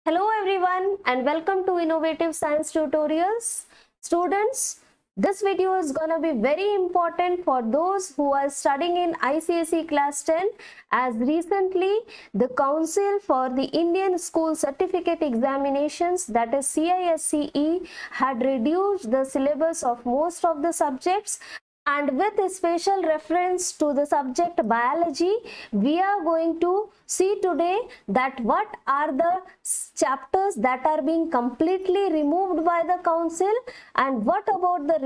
Hello everyone and welcome to Innovative Science Tutorials. Students, this video is gonna be very important for those who are studying in ICSE class 10, as recently the Council for the Indian School Certificate Examinations, that is CISCE, had reduced the syllabus of most of the subjects, and with a special reference to the subject biology, we are going to see today that what are the chapters that are being completely removed by the council, and what about the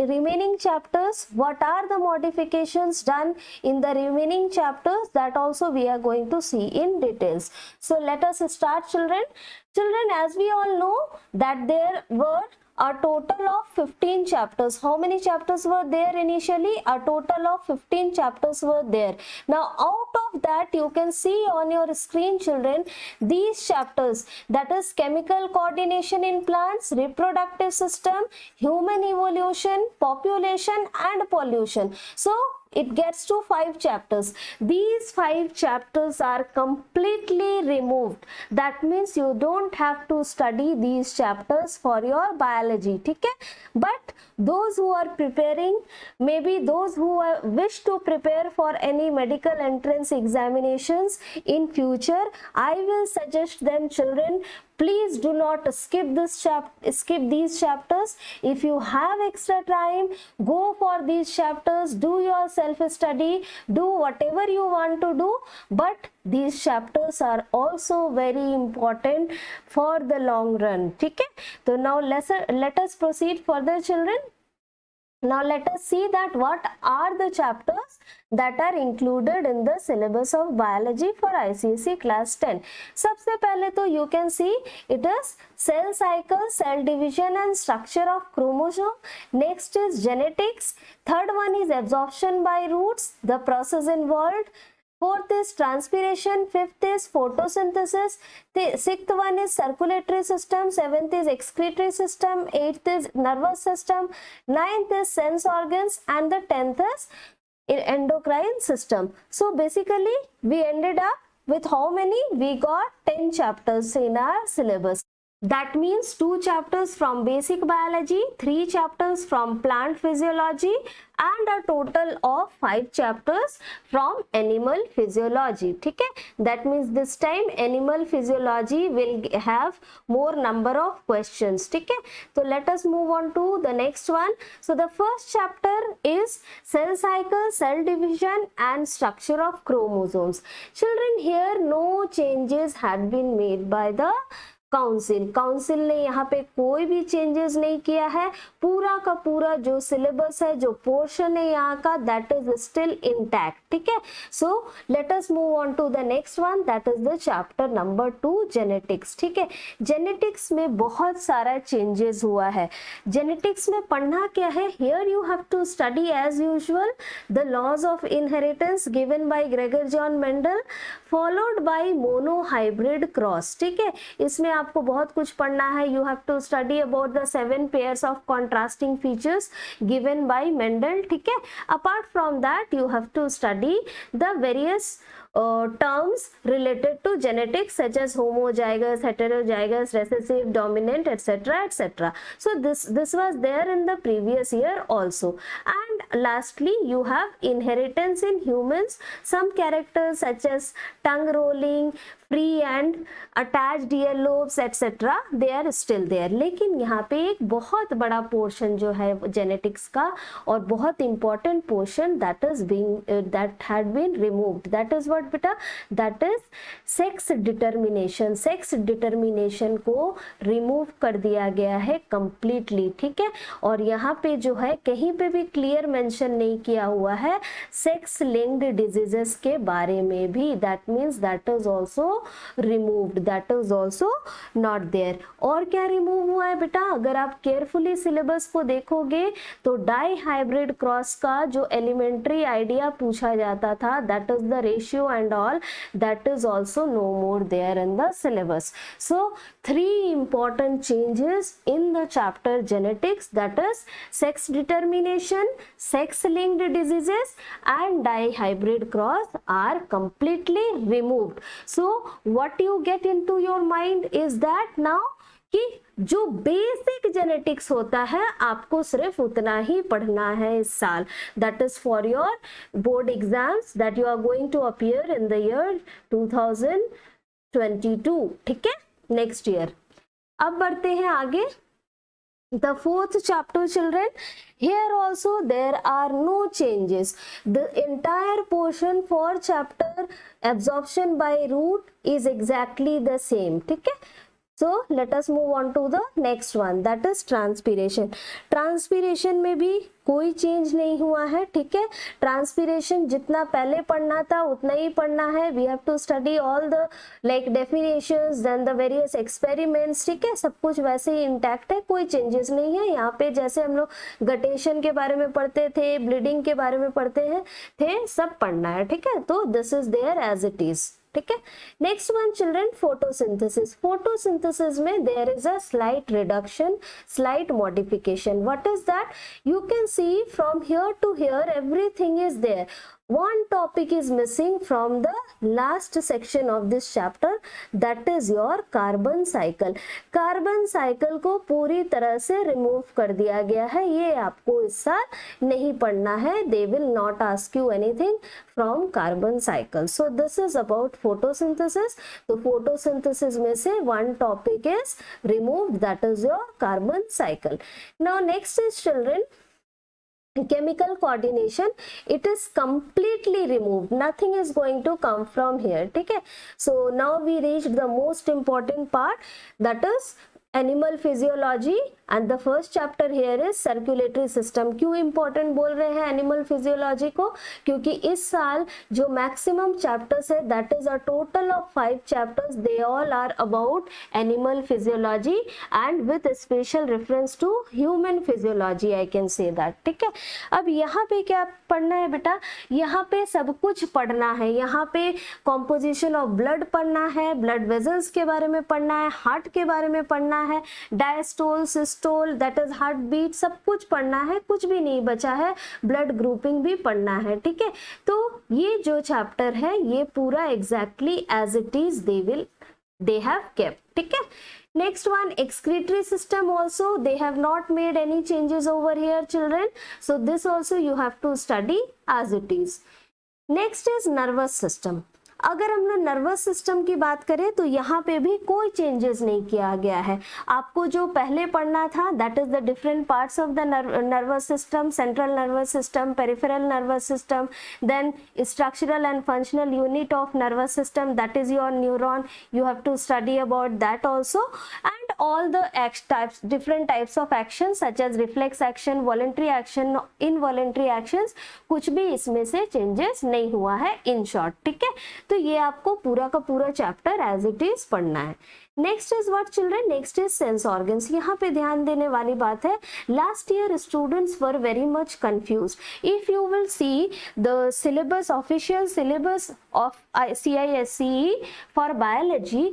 remaining chapters, what are the modifications done in the remaining chapters, that also we are going to see in details. So let us start, children. As we all know that there were a total of 15 chapters. How many chapters were there initially? A total of 15 chapters were there. Now out of that, you can see on your screen, children, these chapters, that is chemical coordination in plants, reproductive system, human evolution, population and pollution. So it gets to 5 chapters. These 5 chapters are completely removed. That means you don't have to study these chapters for your biology. Okay? But those who are preparing, maybe those who wish to prepare for any medical entrance examinations in future, I will suggest them, children, please do not skip these chapters. If you have extra time, go for these chapters, do your self study, do whatever you want to do, but these chapters are also very important for the long run. Okay? So now let us proceed further, children. Now let us see that what are the chapters that are included in the syllabus of biology for ICSE class 10. सबसे पहले तो you can see it is cell cycle, cell division and structure of chromosome. Next is genetics. Third one is absorption by roots, the process involved. Fourth is transpiration. Fifth is photosynthesis. The sixth one is circulatory system. Seventh is excretory system. Eighth is nervous system. Ninth is sense organs, and the 10th is endocrine system. So basically we ended up with how many? We got 10 chapters in our syllabus. That means 2 chapters from basic biology, 3 chapters from plant physiology, and a total of 5 chapters from animal physiology. Okay? That means this time animal physiology will have more number of questions. Okay? So let us move on to the next one. So the first chapter is cell cycle, cell division and structure of chromosomes. Children, here no changes had been made by the council ने यहाँ पे कोई भी changes नहीं किया है. पूरा का पूरा जो सिलेबस है, जो पोर्शन है यहाँ का, दैट इज स्टिल इंटैक्ट. ठीक है. So let us move on to the next one, that is the chapter number 2, genetics. ठीक है. जेनेटिक्स में बहुत सारा चेंजेस हुआ है. जेनेटिक्स में पढ़ना क्या है? Here you have to study as usual the laws of inheritance given by Gregor John Mendel, followed by monohybrid cross. ठीक है. इसमें आपको बहुत कुछ पढ़ना है. You have to study about the 7 pairs of contrasting features given by Mendel. ठीक है. Apart from that you have to study the various terms related to genetics such as homozygous, heterozygous, recessive, dominant, etc. So this was there in the previous year also. And lastly you have inheritance in humans. Some characters such as tongue rolling, free and attached earlobes, etc. they are still there. लेकिन यहाँ पे एक बहुत बड़ा portion जो है genetics का, और बहुत important portion that had been removed. That is what बेटा? That is sex determination. Sex determination को रिमूव कर दिया गया है कंप्लीटली. ठीक है. और यहाँ पे जो है कहीं पे भी क्लियर मेंशन नहीं किया हुआ है सेक्स लिंक्ड डिजीजेस के बारे में भी. That means that is also removed. That is also not there. और क्या रिमूव हुआ है बेटा? अगर आप केयरफुली सिलेबस को देखोगे तो डाई हाइब्रिड क्रॉस का जो एलिमेंट्री आइडिया पूछा जाता था, that is the ratio and all, that is also no more there in the syllabus. So 3 important changes in the chapter genetics, that is sex determination, sex linked diseases and dihybrid cross are completely removed. So what you get into your mind is that now कि जो basic genetics होता है आपको सिर्फ उतना ही पढ़ना है इस साल, that is for your board exams that you are going to appear in the year 2022, ठीक है, नेक्स्ट ईयर। अब बढ़ते हैं आगे, the 4th chapter children, here also there are no changes, the entire portion for chapter absorption by root is exactly the same, ठीक है। So let us move on to the next one, that is transpiration. Transpiration में भी कोई change नहीं हुआ है, ठीक है। ट्रांसपीरेशन जितना पहले पढ़ना था उतना ही पढ़ना है। We have to study all the like definitions, then the various experiments, ठीक है, सब कुछ वैसे ही इंटैक्ट है, कोई चेंजेस नहीं है। यहाँ पे जैसे हम लोग गटेशन के बारे में पढ़ते थे, ब्लीडिंग के बारे में पढ़ते हैं थे, सब पढ़ना है, ठीक है। तो this is there as it is, ठीक है। Next one children, photosynthesis. Photosynthesis में there is a slight reduction, slight modification. What is that? You can see from here to here everything is there. One topic is missing from the last section of this chapter, that is your carbon cycle. Carbon cycle को पूरी तरह से remove कर दिया गया है, ये आपको इस साल नहीं पढ़ना है। They will not ask you anything from carbon cycle. So this is about photosynthesis. तो photosynthesis में से one topic is removed, that is your carbon cycle. Now next is children, chemical coordination. It is completely removed, nothing is going to come from here, ठीक है। So now we reached the most important part, that is animal physiology and the first chapter here is circulatory system. क्यों important बोल रहे हैं animal physiology को? क्योंकि इस साल जो मैक्सिमम चैप्टर्स है, that is a total of 5 chapters, they all are about animal physiology and with special reference to human physiology, I can say that, ठीक है। अब यहाँ पे क्या पढ़ना है बेटा? यहाँ पे सब कुछ पढ़ना है। यहाँ पे कॉम्पोजिशन ऑफ ब्लड पढ़ना है, ब्लड वेजल्स के बारे में पढ़ना है, हार्ट के बारे में पढ़ना है, diastole, systole, that is heart beat, सब कुछ पढ़ना है, कुछ भी नहीं बचा है, ब्लड ग्रुपिंग भी पढ़ना है, ठीक है। तो ये जो चैप्टर है ये पूरा exactly as it is they have kept, ठीक है। Next one, excretory system also they have not made any changes over here children, so this also you have to study as it is. Next is nervous system. अगर हम लोग nervous system की बात करें तो यहाँ पे भी कोई चेंजेस नहीं किया गया है। आपको जो पहले पढ़ना था, that is the different parts of the nervous system, central nervous system, peripheral nervous system, then structural and functional unit of nervous system, that is your neuron, you have to study about that also, and all the different types of actions such as reflex action, voluntary action, involuntary actions, कुछ भी इसमें से changes नहीं हुआ है in short, ठीक है। तो ये आपको पूरा का पूरा चैप्टर as it is पढ़ना है। Next is what children? Next is sense organs. यहाँ पे ध्यान देने वाली बात है, last year students were very much confused. If you will see the syllabus, official syllabus of CISCE for biology,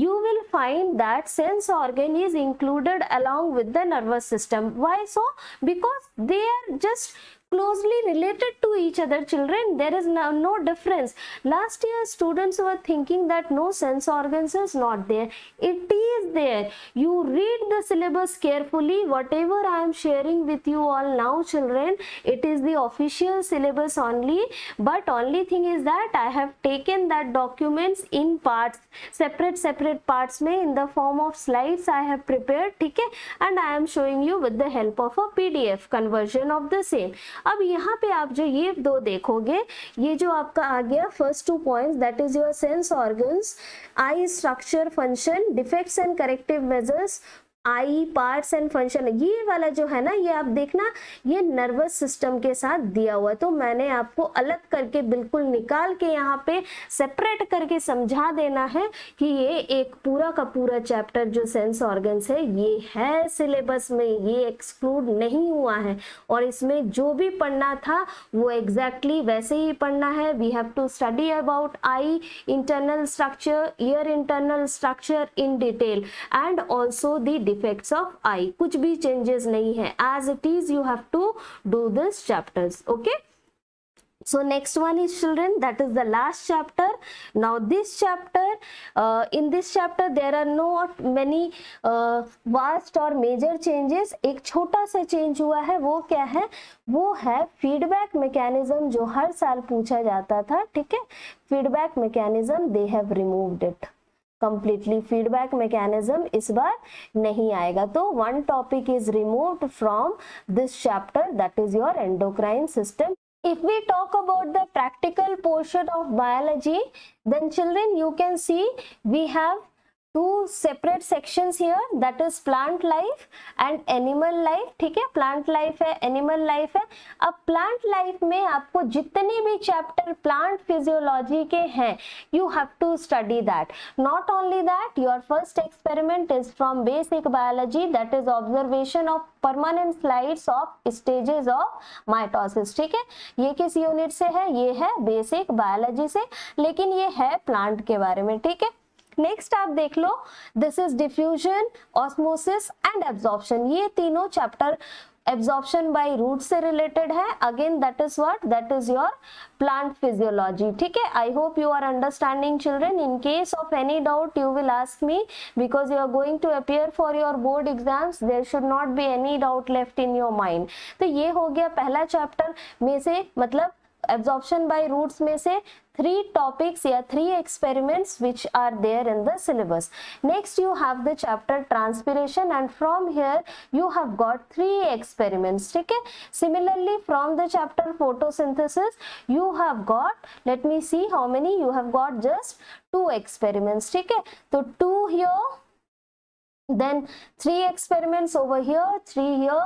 you will find that sense organ is included along with the nervous system. Why so? Because they are just closely related to each other children. There is no difference. Last year students were thinking that no sense organs is not there. It is there. You read the syllabus carefully. Whatever I am sharing with you all now children, it is the official syllabus only, but only thing is that I have taken that documents in parts, separate parts में in the form of slides I have prepared, ठीक है, and I am showing you with the help of a PDF conversion of the same. अब यहाँ पे आप जो ये दो देखोगे, ये जो आपका आ गया first 2 points, that is your sense organs, I structure, function, defects and corrective measures, I parts and function, ये वाला जो है ना, ये आप देखना ये नर्वस सिस्टम के साथ दिया हुआ है, तो मैंने आपको अलग करके बिल्कुल निकाल के यहाँ पे सेपरेट करके समझा देना है कि ये एक पूरा का पूरा चैप्टर जो सेंस ऑर्गन्स है ये है सिलेबस में, ये एक्सक्लूड नहीं हुआ है, और इसमें जो भी पढ़ना था वो एग्जैक्टली वैसे ही पढ़ना है। We have to study about eye internal structure, ear internal structure in detail and also the defects of eye, कुछ भी चेंजेस नहीं है, as it is you have to do this chapters, okay. So next one is children, that is the last chapter. Now this chapter, in this chapter there are not many vast or major changes. एक छोटा सा change हुआ है, वो क्या है, वो है फीडबैक मैकेनिज्म जो हर साल पूछा जाता था, ठीक है, feedback mechanism they have removed it completely, feedback mechanism इस बार नहीं आएगा, तो one topic is removed from this chapter, that is your endocrine system. If we talk about the practical portion of biology, then children you can see we have two separate sections here, that is plant life and animal life, ठीक है, plant life है, animal life है. अब plant life में आपको जितने भी chapter plant physiology के हैं, you have to study that. Not only that, your first experiment is from basic biology, that is observation of permanent slides of stages of mitosis, ठीक है. ये किस यूनिट से है, ये है बेसिक बायोलॉजी से, लेकिन ये है प्लांट के बारे में, ठीक है. नेक्स्ट आप देख लो, this is diffusion, osmosis and absorption, ये तीनों चैप्टर एब्जॉर्प्शन बाय रूट से रिलेटेड है. Again that is what, that is your plant physiology, ठीक है. I hope you are understanding children. In case of any doubt you will ask me, because you are going to appear for your board exams, there should not be any doubt left in your mind. तो ये हो गया पहला chapter में से, मतलब absorption by roots में से 3 topics या 3 experiments which are there in the syllabus. Next you have the chapter transpiration and from here you have got 3 experiments, ठीक है. Similarly from the chapter photosynthesis you have got, let me see how many you have got, just 2 experiments, ठीक है. तो 2 here, then 3 experiments over here, 3 here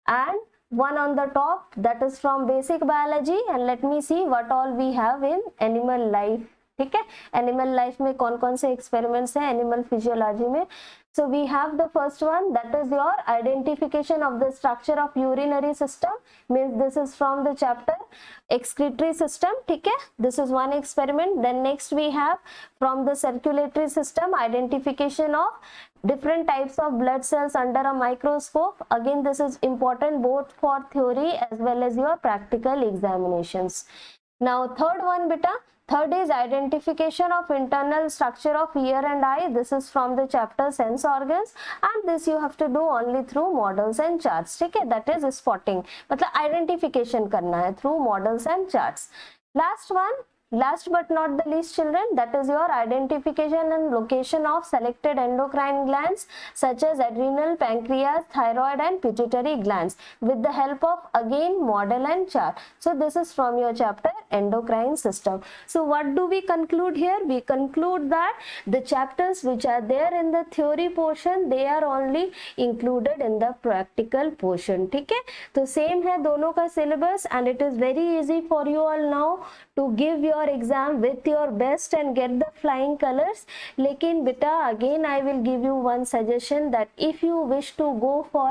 and one on the top, that is from basic biology. And let me see what all we have in animal life, ठीक है. Animal life में कौन कौन से experiments हैं एनिमल फिजियोलॉजी में. So we have the first one, that is your identification of the structure of urinary system, means this is from the chapter excretory system, ठीक है. This is one experiment. Then next we have from the circulatory system, identification of different types of blood cells under a microscope. Again this is important both for theory as well as your practical examinations. Now third one beta, third is identification of internal structure of ear and eye. This is from the chapter sense organs and this you have to do only through models and charts, ठीक है. That is spotting, मतलब identification करना है through models and charts. Last one, last but not the least children, that is your identification and location of selected endocrine glands such as adrenal, pancreas, thyroid and pituitary glands with the help of again model and chart. So this is from your chapter endocrine system. So what do we conclude here? We conclude that the chapters which are there in the theory portion, they are only included in the practical portion, ठीक है. तो same है दोनों का syllabus and it is very easy for you all now to give your exam with your best and get the flying colors. लेकिन बेटा again I will give you one suggestion that if you wish to go for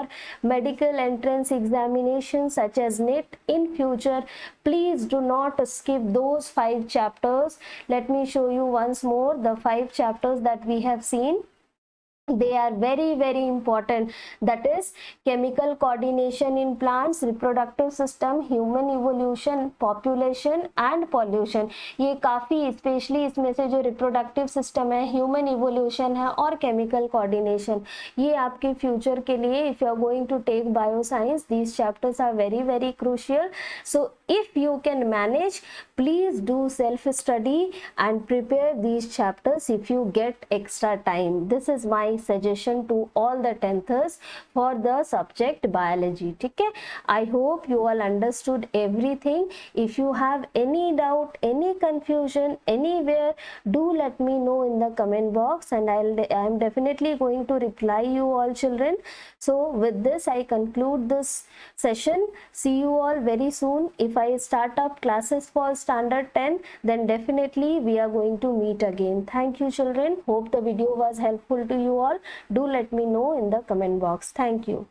medical entrance examination such as NET in future, please do not skip those 5 chapters. Let me show you once more the 5 chapters that we have seen. They are very important, that is chemical coordination in plants, reproductive system, human evolution, population and pollution. ये काफी specially इसमें से जो reproductive system है, human evolution है और chemical coordination, ये आपके फ्यूचर के लिए if you are going to take bioscience, these chapters are very crucial. So if you can manage, please do self study and prepare these chapters if you get extra time. This is my suggestion to all the 10thers for the subject biology. ठीक है, I hope you all understood everything. If you have any doubt, any confusion anywhere, do let me know in the comment box, and I'm definitely going to reply you all children. So with this I conclude this session. See you all very soon. If I start up classes for standard 10, then definitely we are going to meet again. Thank you children. Hope the video was helpful to you all. Do let me know in the comment box. Thank you.